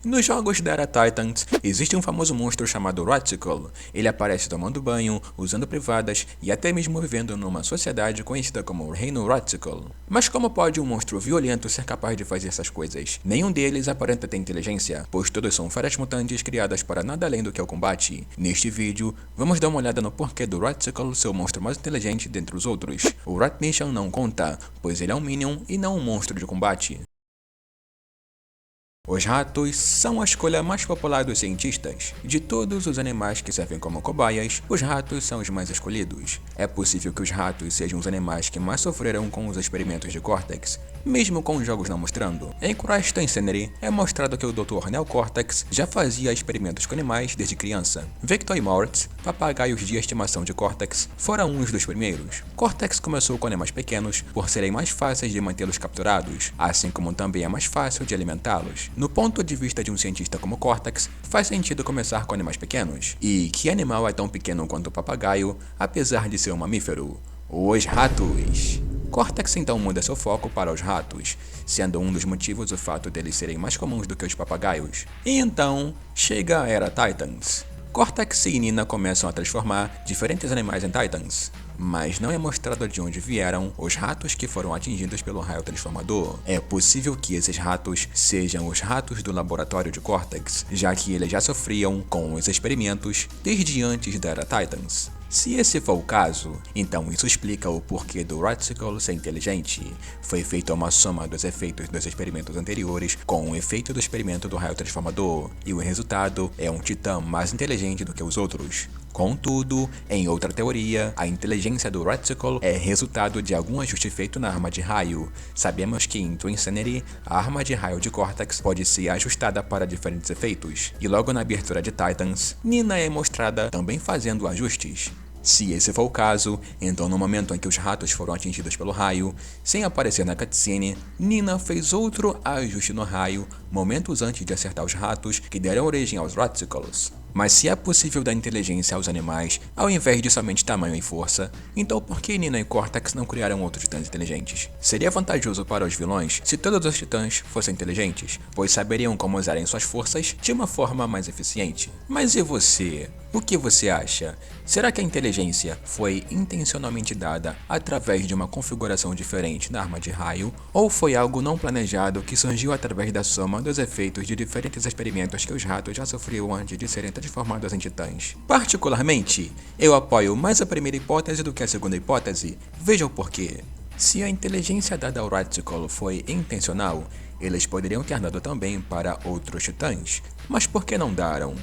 Nos jogos da Era Titans, existe um famoso monstro chamado Ratical. Ele aparece tomando banho, usando privadas e até mesmo vivendo numa sociedade conhecida como o Reino Ratical. Mas como pode um monstro violento ser capaz de fazer essas coisas? Nenhum deles aparenta ter inteligência, pois todos são feras mutantes criadas para nada além do que é o combate. Neste vídeo, vamos dar uma olhada no porquê do Ratical ser o monstro mais inteligente dentre os outros. O Rat Nation não conta, pois ele é um Minion e não um monstro de combate. Os ratos são a escolha mais popular dos cientistas. De todos os animais que servem como cobaias, os ratos são os mais escolhidos. É possível que os ratos sejam os animais que mais sofreram com os experimentos de Cortex, mesmo com os jogos não mostrando. Em Crash Insanity, é mostrado que o Dr. Neo Cortex já fazia experimentos com animais desde criança. Victor e Moritz, papagaios de estimação de Cortex, foram uns dos primeiros. Cortex começou com animais pequenos por serem mais fáceis de mantê-los capturados, assim como também é mais fácil de alimentá-los. No ponto de vista de um cientista como Cortex, faz sentido começar com animais pequenos. E que animal é tão pequeno quanto o papagaio, apesar de ser um mamífero? Os ratos. Cortex então muda seu foco para os ratos, sendo um dos motivos o fato deles serem mais comuns do que os papagaios. E então, chega a Era Titans. Cortex e Nina começam a transformar diferentes animais em Titans, mas não é mostrado de onde vieram os ratos que foram atingidos pelo raio transformador. É possível que esses ratos sejam os ratos do laboratório de Cortex, já que eles já sofriam com os experimentos desde antes da Era Titans. Se esse for o caso, então isso explica o porquê do Ratical ser inteligente. Foi feita uma soma dos efeitos dos experimentos anteriores com o efeito do experimento do raio transformador, e o resultado é um titã mais inteligente do que os outros. Contudo, em outra teoria, a inteligência do Ratical é resultado de algum ajuste feito na arma de raio. Sabemos que em Twinsanity, a arma de raio de Cortex pode ser ajustada para diferentes efeitos, e logo na abertura de Titans, Nina é mostrada também fazendo ajustes. Se esse for o caso, então no momento em que os ratos foram atingidos pelo raio, sem aparecer na cutscene, Nina fez outro ajuste no raio momentos antes de acertar os ratos que deram origem aos Raticals. Mas se é possível dar inteligência aos animais, ao invés de somente tamanho e força, então por que Nina e Cortex não criaram outros titãs inteligentes? Seria vantajoso para os vilões se todos os titãs fossem inteligentes, pois saberiam como usarem suas forças de uma forma mais eficiente. Mas e você? O que você acha? Será que a inteligência foi intencionalmente dada através de uma configuração diferente na arma de raio, ou foi algo não planejado que surgiu através da soma dos efeitos de diferentes experimentos que os ratos já sofriam antes de serem transformados em titãs? Particularmente, eu apoio mais a primeira hipótese do que a segunda hipótese. Veja o porquê. Se a inteligência dada ao Ratical foi intencional, eles poderiam ter dado também para outros titãs, mas por que não daram?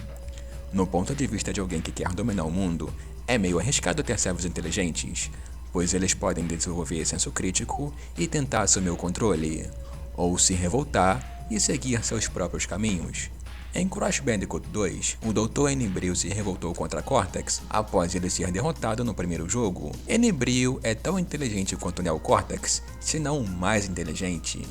No ponto de vista de alguém que quer dominar o mundo, é meio arriscado ter servos inteligentes, pois eles podem desenvolver senso crítico e tentar assumir o controle, ou se revoltar e seguir seus próprios caminhos. Em Crash Bandicoot 2, o Dr. N-Brio se revoltou contra Cortex após ele ser derrotado no primeiro jogo. N-Brio é tão inteligente quanto Neo Cortex, se não mais inteligente.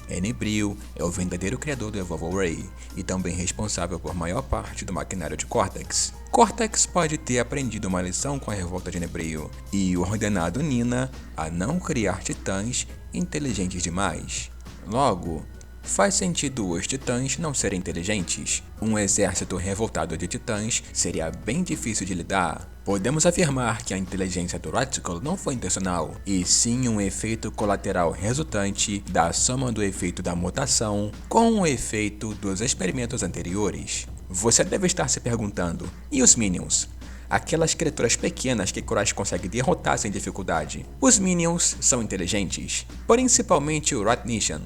N-Brio é o verdadeiro criador do Evolve Array e também responsável por maior parte do maquinário de Cortex. Cortex pode ter aprendido uma lição com a revolta de N-Brio e ordenado Nina a não criar titãs inteligentes demais. Logo, faz sentido os titãs não serem inteligentes. Um exército revoltado de titãs seria bem difícil de lidar. Podemos afirmar que a inteligência do Ratical não foi intencional, e sim um efeito colateral resultante da soma do efeito da mutação com o efeito dos experimentos anteriores. Você deve estar se perguntando, e os Minions? Aquelas criaturas pequenas que Crash consegue derrotar sem dificuldade. Os Minions são inteligentes, principalmente o Rat Nation.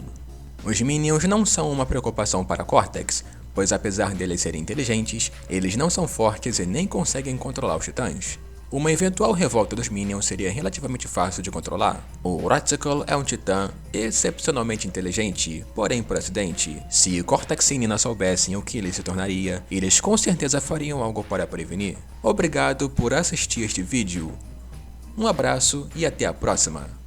Os Minions não são uma preocupação para Cortex, pois apesar deles serem inteligentes, eles não são fortes e nem conseguem controlar os titãs. Uma eventual revolta dos Minions seria relativamente fácil de controlar. O Ratical é um titã excepcionalmente inteligente, porém por acidente. Se Cortex e Nina soubessem o que ele se tornaria, eles com certeza fariam algo para prevenir. Obrigado por assistir este vídeo. Um abraço e até a próxima!